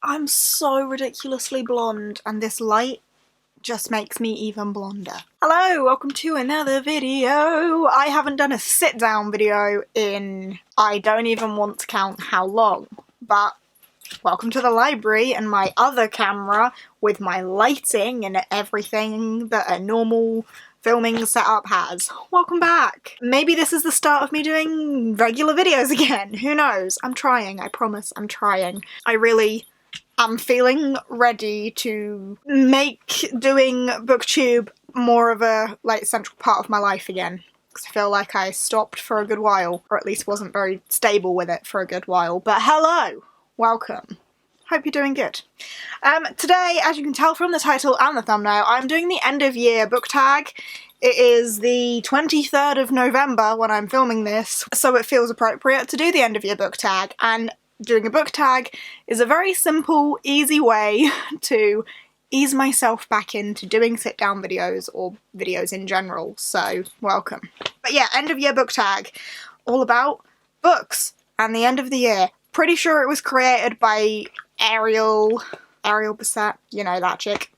I'm so ridiculously blonde, and this light just makes me even blonder. Hello, welcome to another video. I haven't done a sit-down video in, I don't even want to count how long, but welcome to the library and my other camera with my lighting and everything that a normal filming setup has. Welcome back. Maybe this is the start of me doing regular videos again. Who knows? I'm trying, I promise I'm trying. I'm feeling ready to make doing BookTube more of a central part of my life again. Because I feel like I stopped for a good while, or at least wasn't very stable with it for a good while. But hello! Welcome. Hope you're doing good. Today, as you can tell from the title and the thumbnail, I'm doing the end of year book tag. It is the 23rd of November when I'm filming this, so it feels appropriate to do the end of year book tag, and doing a book tag is a very simple, easy way to ease myself back into doing sit-down videos, or videos in general, so welcome. But yeah, end of year book tag, all about books and the end of the year. Pretty sure it was created by Ariel Bissett, you know, that chick.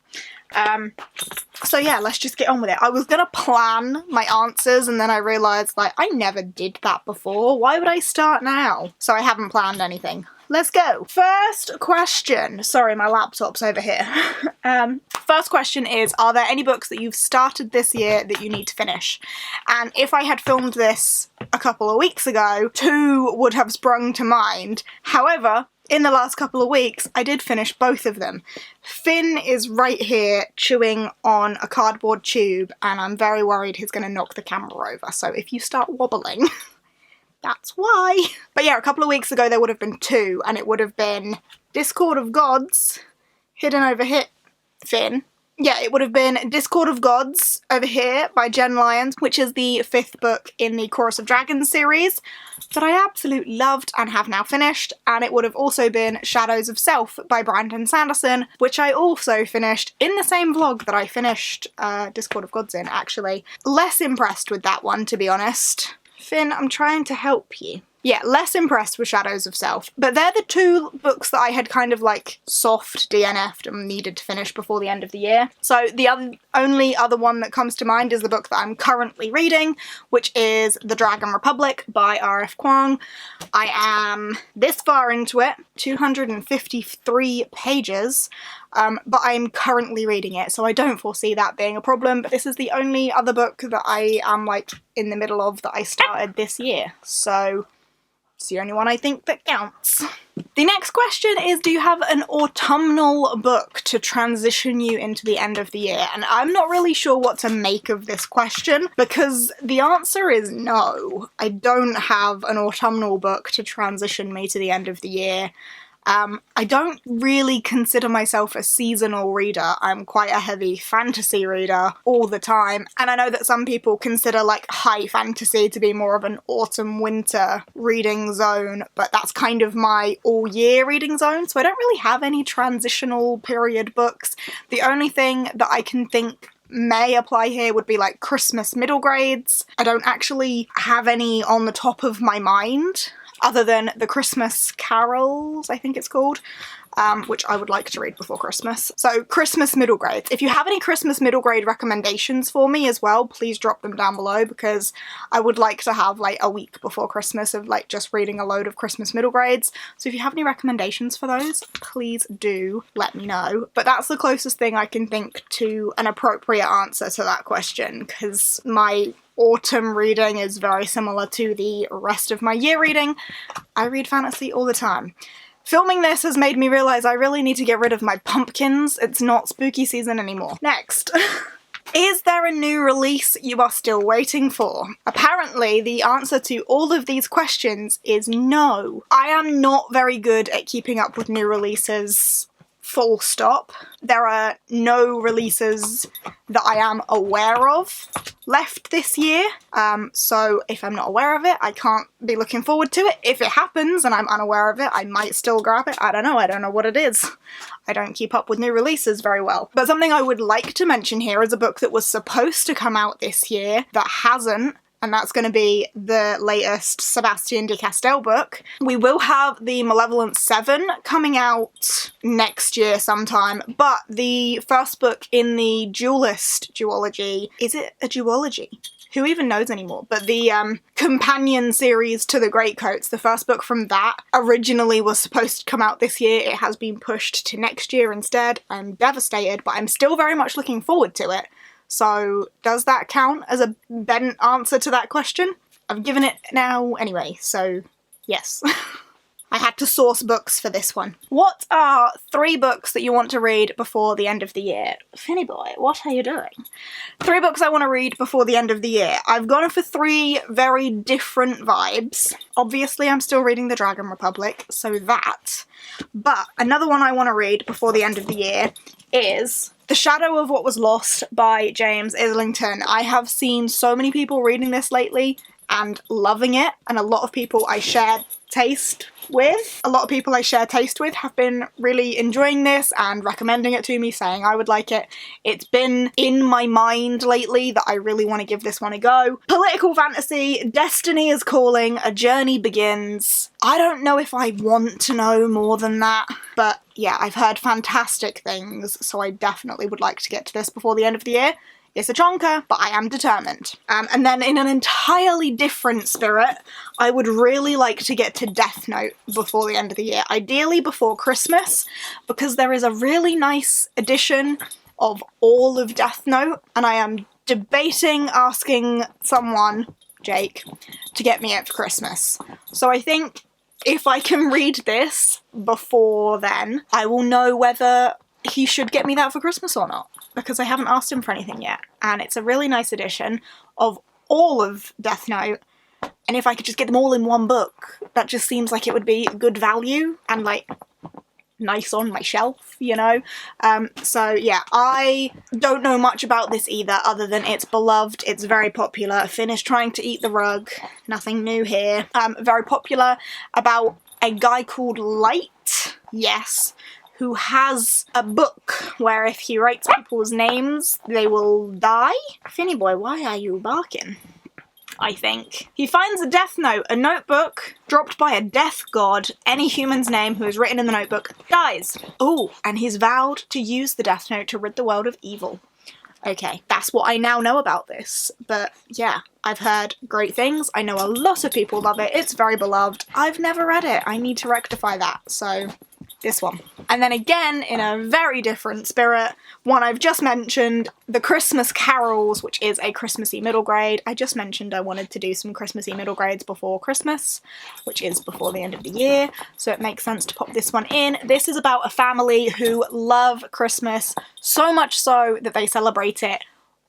So yeah, let's just get on with it. I was gonna plan my answers and then I realised, I never did that before. Why would I start now? So I haven't planned anything. Let's go. First question. Sorry, my laptop's over here. First question is, are there any books that you've started this year that you need to finish? And if I had filmed this a couple of weeks ago, two would have sprung to mind. However, in the last couple of weeks, I did finish both of them. Finn is right here chewing on a cardboard tube, and I'm very worried he's going to knock the camera over, so if you start wobbling, that's why. But yeah, a couple of weeks ago there would have been two, and it would have been Discord of Gods, hidden over here, Finn. Yeah, it would have been Discord of Gods over here by Jen Lyons, which is the 5th book in the Chorus of Dragons series that I absolutely loved and have now finished, and it would have also been Shadows of Self by Brandon Sanderson, which I also finished in the same vlog that I finished Discord of Gods in, actually. Less impressed with that one, to be honest. Finn, I'm trying to help you. Yeah, less impressed with Shadows of Self. But they're the two books that I had kind of soft DNF'd and needed to finish before the end of the year. So the only other one that comes to mind is the book that I'm currently reading, which is The Dragon Republic by R.F. Kuang. I am this far into it, 253 pages, but I'm currently reading it, so I don't foresee that being a problem, but this is the only other book that I am in the middle of that I started this year, so it's the only one I think that counts. The next question is, do you have an autumnal book to transition you into the end of the year? And I'm not really sure what to make of this question, because the answer is no. I don't have an autumnal book to transition me to the end of the year. I don't really consider myself a seasonal reader. I'm quite a heavy fantasy reader all the time, and I know that some people consider high fantasy to be more of an autumn-winter reading zone, but that's kind of my all-year reading zone, so I don't really have any transitional period books. The only thing that I can think may apply here would be Christmas middle grades. I don't actually have any on the top of my mind, other than The Christmas Carols, I think it's called, which I would like to read before Christmas. So, Christmas middle grades. If you have any Christmas middle grade recommendations for me as well, please drop them down below, because I would like to have a week before Christmas of just reading a load of Christmas middle grades. So if you have any recommendations for those, please do let me know. But that's the closest thing I can think to an appropriate answer to that question, because my autumn reading is very similar to the rest of my year reading. I read fantasy all the time. Filming this has made me realise I really need to get rid of my pumpkins. It's not spooky season anymore. Next. Is there a new release you are still waiting for? Apparently, the answer to all of these questions is no. I am not very good at keeping up with new releases, full stop. There are no releases that I am aware of left this year, so if I'm not aware of it, I can't be looking forward to it. If it happens and I'm unaware of it, I might still grab it. I don't know what it is. I don't keep up with new releases very well. But something I would like to mention here is a book that was supposed to come out this year that hasn't, and that's going to be the latest Sebastian de Castell book. We will have the Malevolent 7 coming out next year sometime, but the first book in the Duelist duology, is it a duology? Who even knows anymore? But the companion series to the Greatcoats, the first book from that, originally was supposed to come out this year. It has been pushed to next year instead. I'm devastated, but I'm still very much looking forward to it. So does that count as a bent answer to that question? I've given it now anyway, so yes. I had to source books for this one. What are 3 books that you want to read before the end of the year? Finny boy, what are you doing? 3 books I want to read before the end of the year. I've gone for 3 very different vibes. Obviously, I'm still reading The Dragon Republic, so that. But another one I want to read before the end of the year is The Shadow of What Was Lost by James Islington. I have seen so many people reading this lately and loving it, and a lot of people I share taste with have been really enjoying this and recommending it to me, saying I would like it. It's been in my mind lately that I really want to give this one a go. Political fantasy, Destiny is Calling, A Journey Begins. I don't know if I want to know more than that, but yeah, I've heard fantastic things, so I definitely would like to get to this before the end of the year. It's a chonker, but I am determined. And then in an entirely different spirit, I would really like to get to Death Note before the end of the year, ideally before Christmas, because there is a really nice edition of all of Death Note, and I am debating asking someone, Jake, to get me it for Christmas. So I think if I can read this before then, I will know whether he should get me that for Christmas or not, because I haven't asked him for anything yet, and it's a really nice edition of all of Death Note, and if I could just get them all in one book, that just seems like it would be good value and like nice on my shelf, you know? So yeah, I don't know much about this either, other than it's beloved, it's very popular. Finn is trying to eat the rug, nothing new here. Very popular, about a guy called Light, yes, who has a book where if he writes people's names, they will die. Finny boy, why are you barking? I think. He finds a death note, a notebook dropped by a death god. Any human's name who is written in the notebook dies. Oh, and he's vowed to use the death note to rid the world of evil. Okay, that's what I now know about this. But yeah, I've heard great things. I know a lot of people love it. It's very beloved. I've never read it. I need to rectify that, so this one. And then again, in a very different spirit, one I've just mentioned, The Christmas Carols, which is a Christmassy middle grade. I just mentioned I wanted to do some Christmassy middle grades before Christmas, which is before the end of the year, so it makes sense to pop this one in. This is about a family who love Christmas, so much so that they celebrate it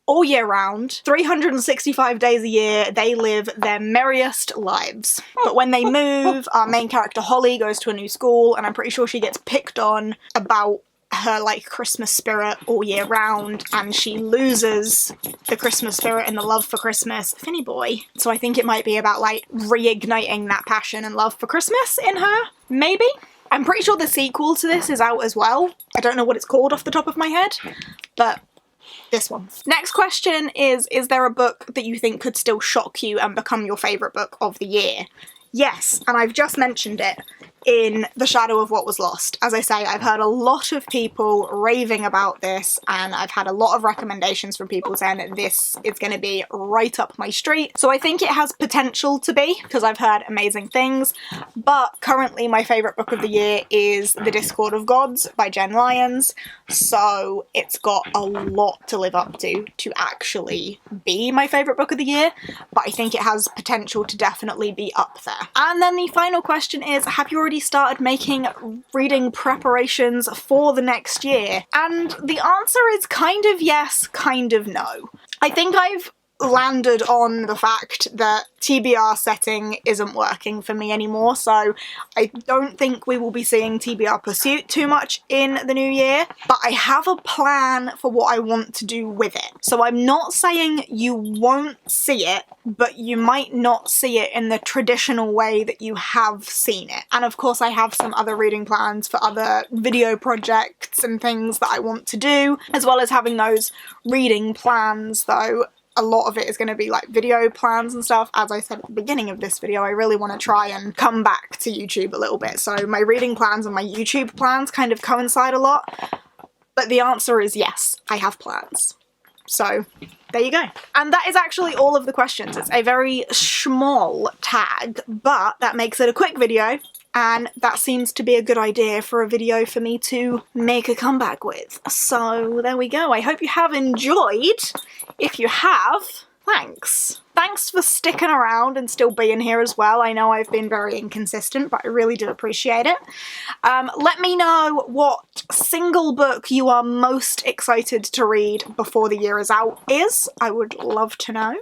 all year round. 365 days a year, they live their merriest lives. But when they move, our main character Holly goes to a new school, and I'm pretty sure she gets picked on about her like Christmas spirit all year round, and she loses the Christmas spirit and the love for Christmas. Finny boy. So I think it might be about like reigniting that passion and love for Christmas in her, maybe? I'm pretty sure the sequel to this is out as well. I don't know what it's called off the top of my head, but this one. Next question is there a book that you think could still shock you and become your favourite book of the year? Yes, and I've just mentioned it in The Shadow of What Was Lost. As I say, I've heard a lot of people raving about this, and I've had a lot of recommendations from people saying that this is going to be right up my street. So I think it has potential to be, because I've heard amazing things, but currently my favourite book of the year is The Discord of Gods by Jen Lyons, so it's got a lot to live up to actually be my favourite book of the year, but I think it has potential to definitely be up there. And then the final question is, have you already started making reading preparations for the next year? And the answer is kind of yes, kind of no. I think I've landed on the fact that TBR setting isn't working for me anymore, so I don't think we will be seeing TBR Pursuit too much in the new year, but I have a plan for what I want to do with it. So I'm not saying you won't see it, but you might not see it in the traditional way that you have seen it. And of course I have some other reading plans for other video projects and things that I want to do, as well as having those reading plans though a lot of it is going to be like video plans and stuff. As I said at the beginning of this video, I really want to try and come back to YouTube a little bit. So my reading plans and my YouTube plans kind of coincide a lot. But the answer is yes, I have plans. So there you go. And that is actually all of the questions. It's a very small tag, but that makes it a quick video. And that seems to be a good idea for a video for me to make a comeback with. So there we go. I hope you have enjoyed. If you have, thanks. Thanks for sticking around and still being here as well. I know I've been very inconsistent, but I really do appreciate it. Let me know what single book you are most excited to read before the year is out is. I would love to know.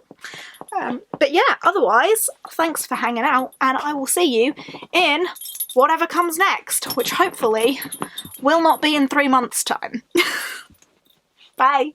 But yeah, otherwise, thanks for hanging out, and I will see you in whatever comes next, which hopefully will not be in 3 months' time. Bye!